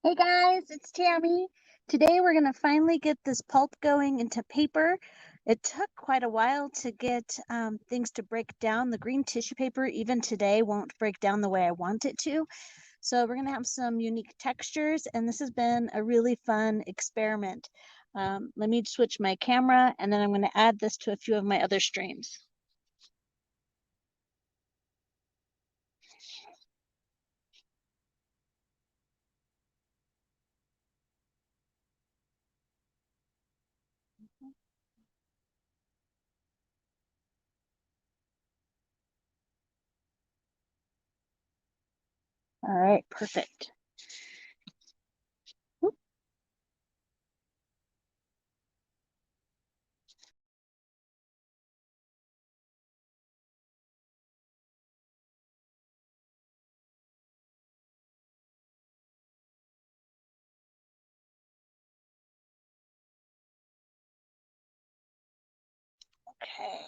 Hey guys, it's Tammy. Today we're going to finally get this pulp going into paper. It took quite a while to get things to break down. The green tissue paper, even today, won't break down the way I want it to. So we're going to have some unique textures, and this has been a really fun experiment. Let me switch my camera, and then I'm going to add this to a few of my other streams. All right, perfect. Okay.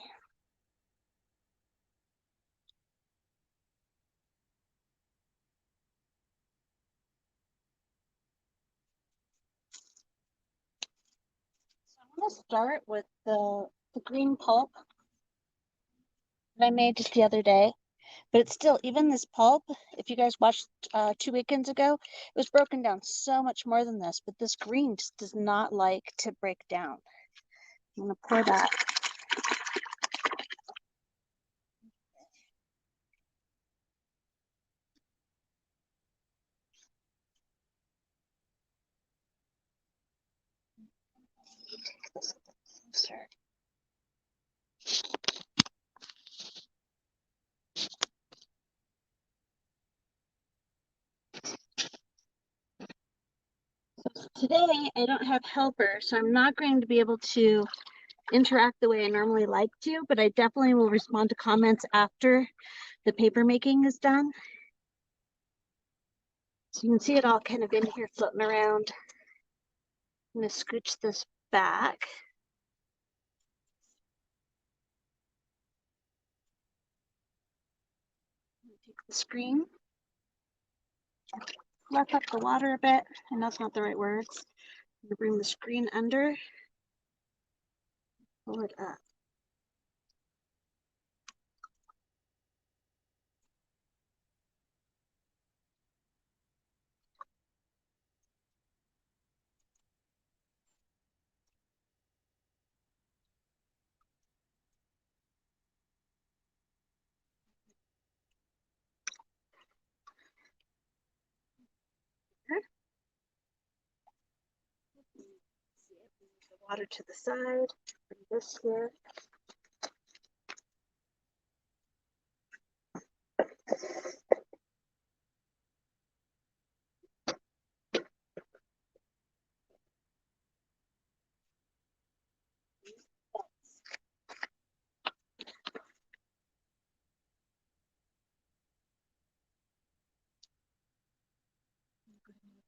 I'm going to start with the green pulp that I made just the other day. But it's still, even this pulp, if you guys watched 2 weekends ago, it was broken down so much more than this. But this green just does not like to break down. I'm going to pour that. Closer. Today, I don't have helpers, so I'm not going to be able to interact the way I normally like to, but I definitely will respond to comments after the paper making is done. So you can see it all kind of in here floating around. I'm going to scooch this back. Take the screen, fluff up the water a bit, and that's not the right words. I'm going to bring the screen under, pull it up. The water to the side, bring this here.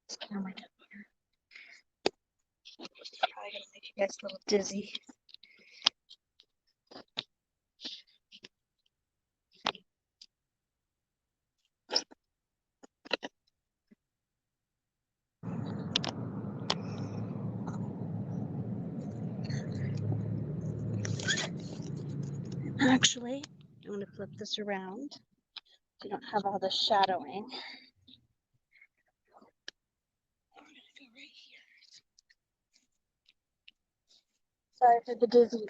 This camera down here. It's probably gonna make you guys a little dizzy. Actually, I'm going to flip this around so you don't have all the shadowing. I'm going to go right here. Sorry for the dizzy.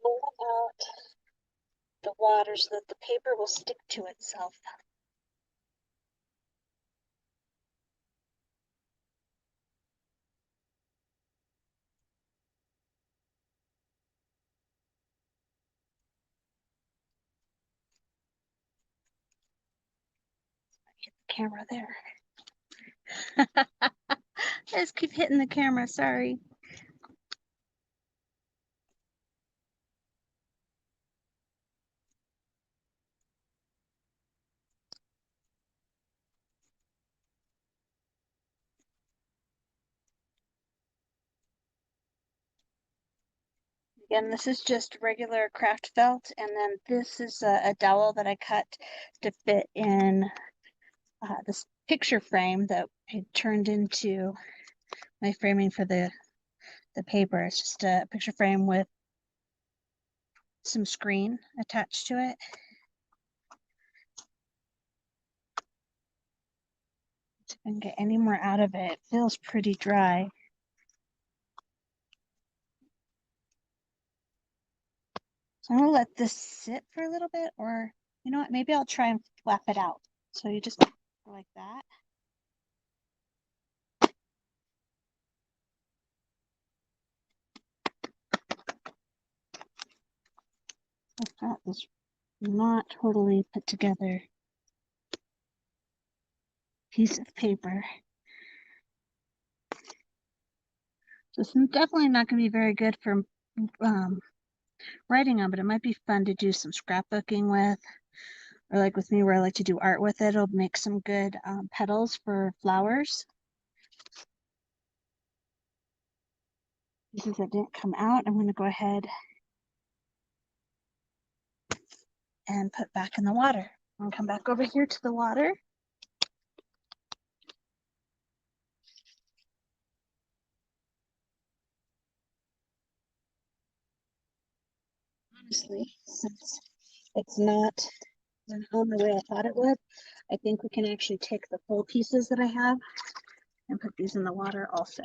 Roll out the water so that the paper will stick to itself. Hit the camera there. I just keep hitting the camera, sorry. Again, this is just regular craft felt, and then this is a dowel that I cut to fit in this picture frame that I turned into my framing for the paper. It's just a picture frame with some screen attached to it. See if I can get any more out of it. It feels pretty dry. So I'm gonna let this sit for a little bit, or you know what, maybe I'll try and flap it out. So you just go like that. I've got this not totally put together piece of paper. So it's definitely not going to be very good for writing on, but it might be fun to do some scrapbooking with, or like with me where I like to do art with it. It'll make some good petals for flowers. Pieces that didn't come out, I'm going to go ahead and put back in the water. I'll come back over here to the water. Honestly, since it's not on the way I thought it would, I think we can actually take the full pieces that I have and put these in the water also.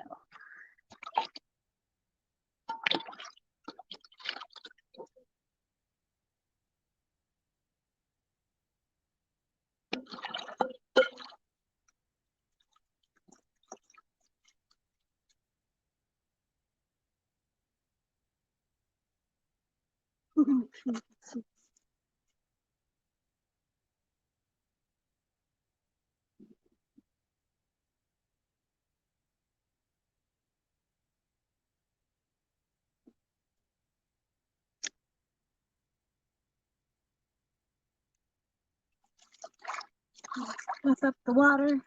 Puff up the water.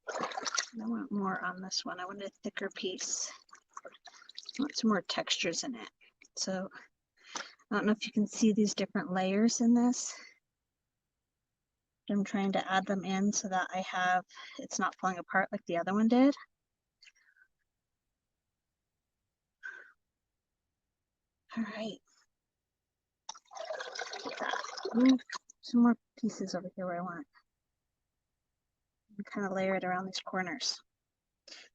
I want more on this one. I want a thicker piece. I want some more textures in it. So I don't know if you can see these different layers in this. I'm trying to add them in so that I have, it's not falling apart like the other one did. All right. Some more pieces over here where I want. And kind of layer it around these corners.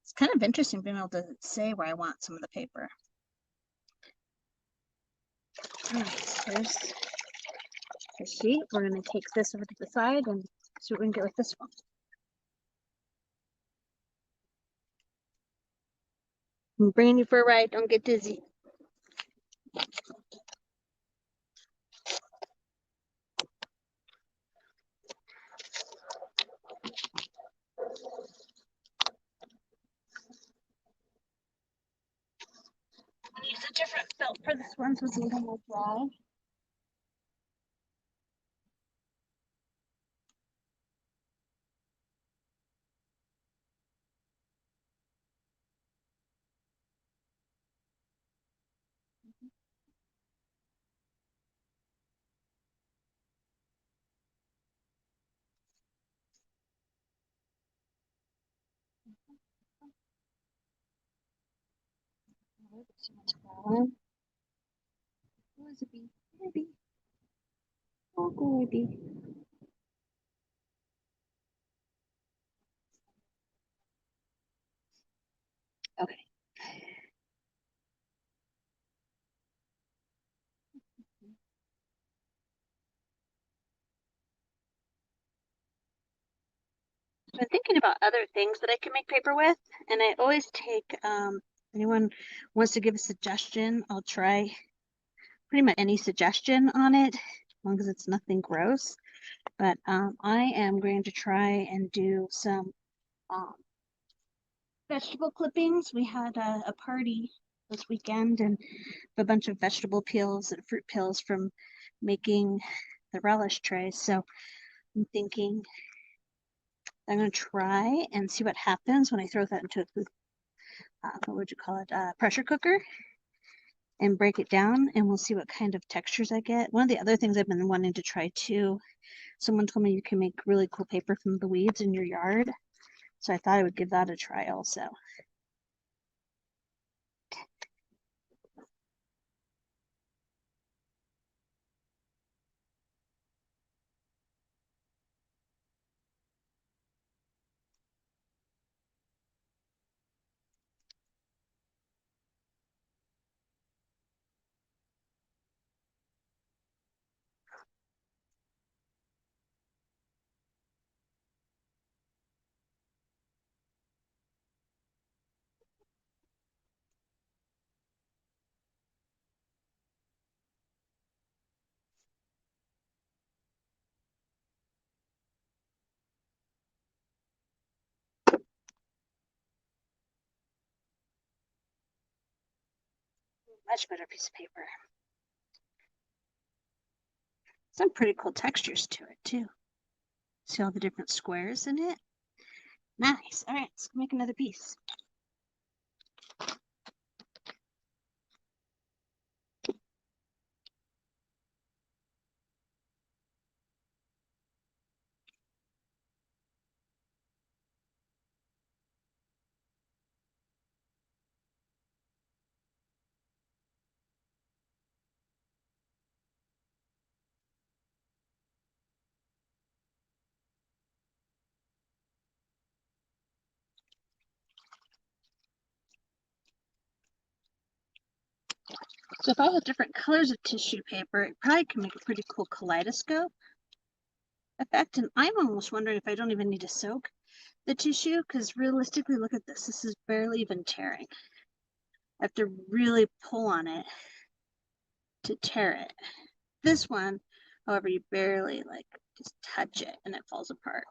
It's kind of interesting being able to say where I want some of the paper. All right, so there's the sheet. We're going to take this over to the side and see what we can get with this one. I'm bringing you for a ride. Don't get dizzy. Use a different felt for this one so it's a little more dry. Oh, it's a bee. Maybe. Oh, go bee. Okay. I've been thinking about other things that I can make paper with, and I always take, anyone wants to give a suggestion, I'll try pretty much any suggestion on it, as long as it's nothing gross. But I am going to try and do some um, vegetable clippings. We had a party this weekend and a bunch of vegetable peels and fruit peels from making the relish trays. So I'm thinking I'm going to try and see what happens when I throw that into a food, what would you call it, pressure cooker, and break it down, and we'll see what kind of textures I get. One of the other things I've been wanting to try too, someone told me you can make really cool paper from the weeds in your yard. So I thought I would give that a try also. Much better piece of paper. Some pretty cool textures to it too. See all the different squares in it? Nice. All right, let's make another piece. So if I had different colors of tissue paper, it probably can make a pretty cool kaleidoscope effect. And I'm almost wondering if I don't even need to soak the tissue, because realistically, look at this. This is barely even tearing. I have to really pull on it to tear it. This one, however, you barely like just touch it and it falls apart.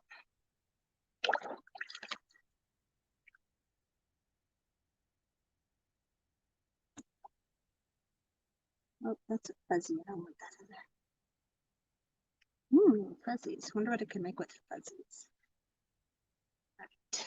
Oh, that's a fuzzy. I don't want that in there. Fuzzies. Wonder what I can make with fuzzies. Right.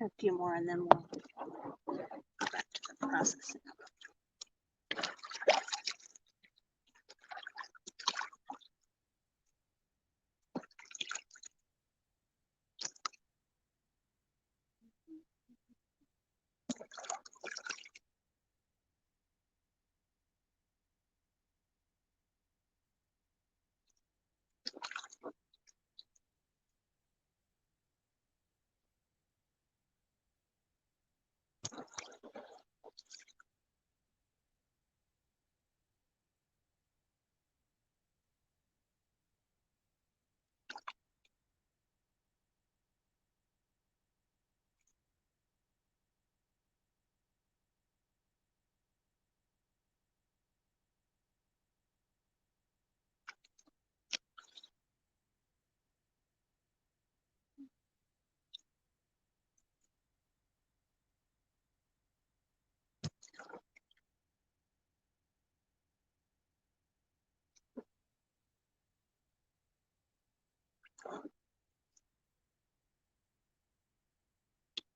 A few more and then we'll go back to the processing.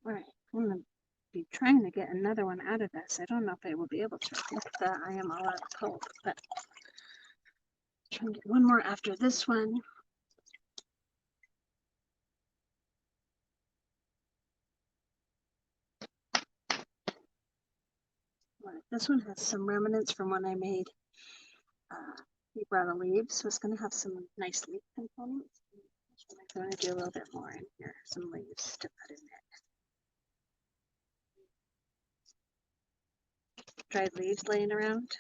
All right, I'm gonna be trying to get another one out of this. I don't know if I will be able to. I think that I am all out of pulp, but trying to get one more after this one. This one has some remnants from when I made paper out of leaves, so it's going to have some nice leaf components. I want to do a little bit more in here, some leaves to put in it. Dried leaves laying around.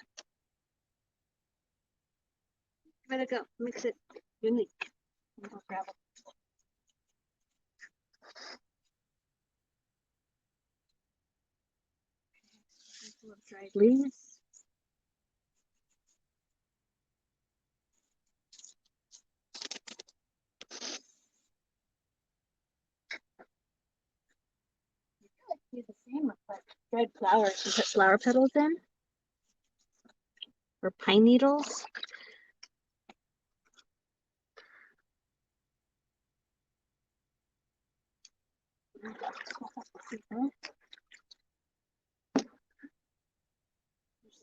Give it a go. Mix it unique. Grab it. Dried leaves. Do the same with like dried flowers. You put flower petals in, or pine needles.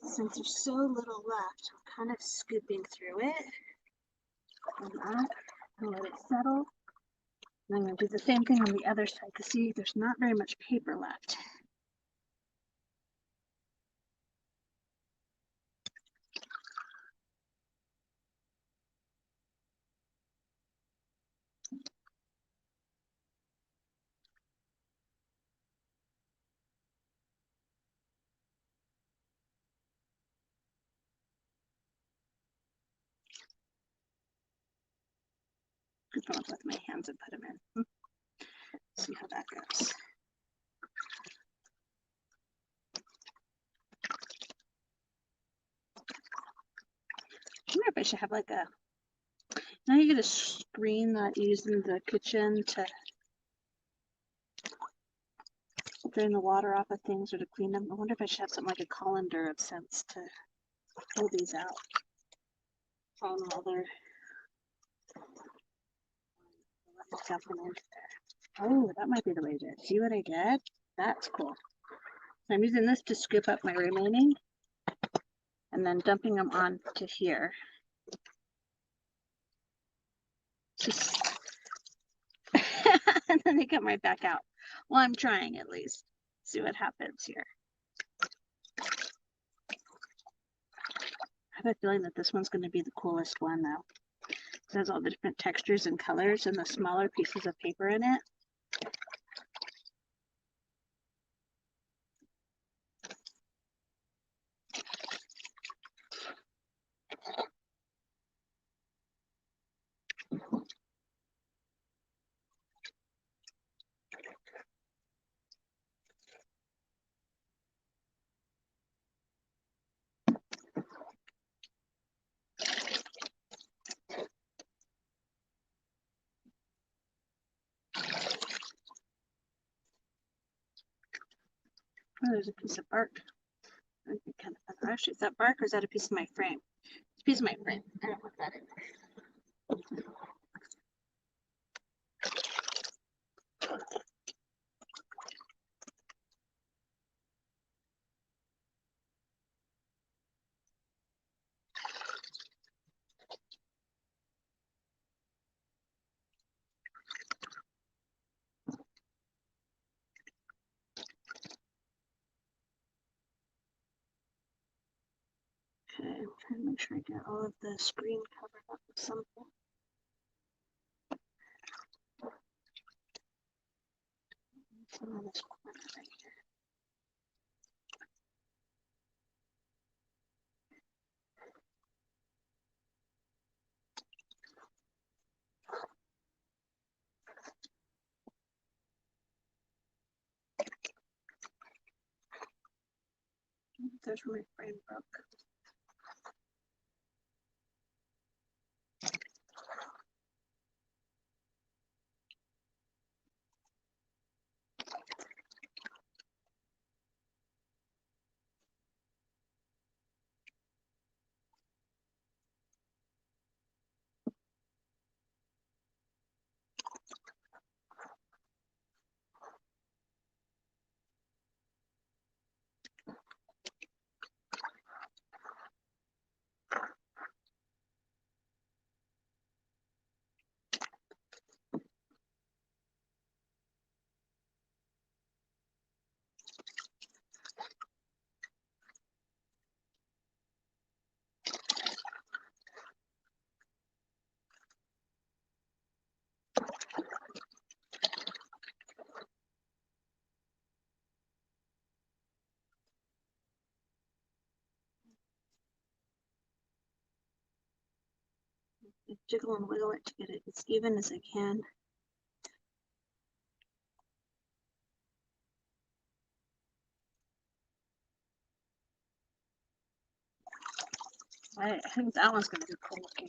Since there's so little left, I'm kind of scooping through it. And let it settle. And I'm going to do the same thing on the other side because see, there's not very much paper left. I'm going with my hands and put them in. See how that goes. I wonder if I should have like a, now you get a screen that you use in the kitchen to drain the water off of things or to clean them. I wonder if I should have something like a colander of scents to pull these out. While they're jumping into there. Oh, that might be the way to do it. See what I did? That's cool. I'm using this to scoop up my remaining and then dumping them onto here. Just and then they come right back out. Well, I'm trying at least. See what happens here. I have a feeling that this one's going to be the coolest one though. It has all the different textures and colors and the smaller pieces of paper in it. Oh, there's a piece of bark. Kind of, actually, is that bark or is that a piece of my frame? It's a piece of my frame. I don't want that in there. Okay, I'm trying to make sure I get all of the screen covered up with something. Some of this corner right here. There's where my frame broke. Jiggle and wiggle it to get it as even as I can. I think that one's going to be cool looking.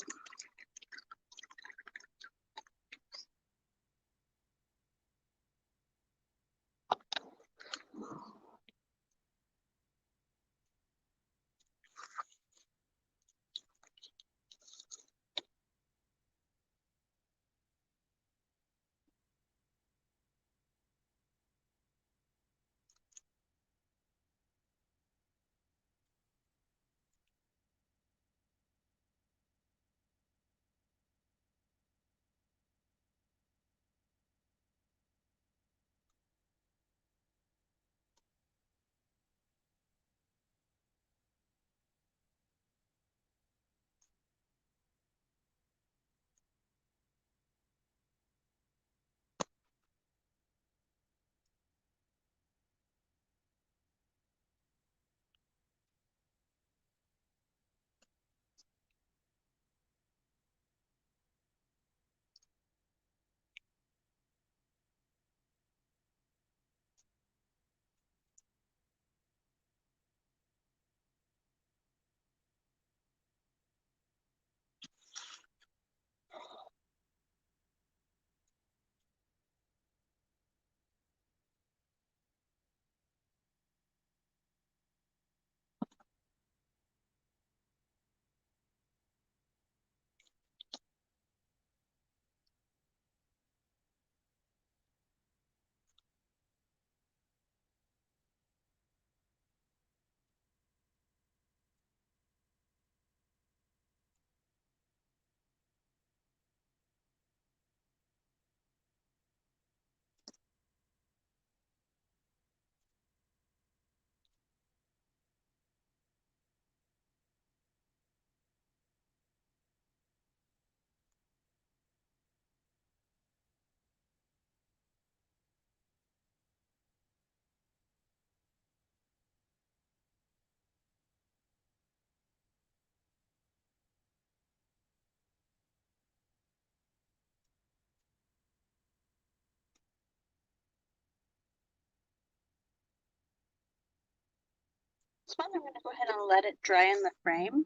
This one I'm going to go ahead and let it dry in the frame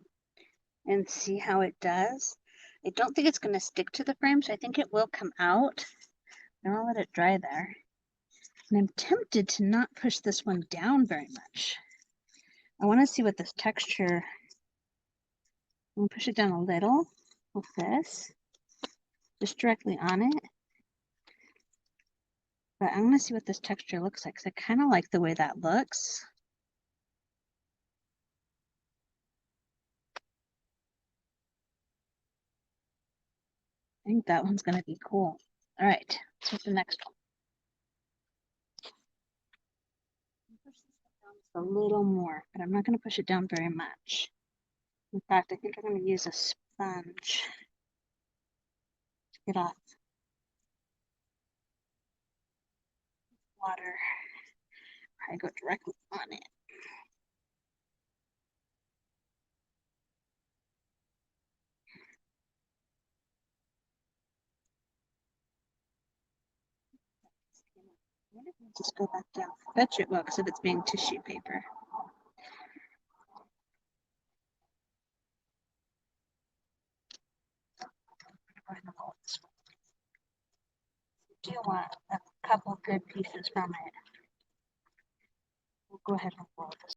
and see how it does. I don't think it's going to stick to the frame, so I think it will come out. And I'll let it dry there. And I'm tempted to not push this one down very much. I want to see what this texture. I'm going to push it down a little with this, just directly on it. But I'm going to see what this texture looks like, because I kind of like the way that looks. I think that one's going to be cool. All right, let's hit the next one. Push this one down a little more, but I'm not going to push it down very much. In fact, I think I'm going to use a sponge to get off water. I go directly on it. Just go back down. Bet you it will, because if it's being tissue paper. Do want a couple good pieces from it. We'll go ahead and roll this.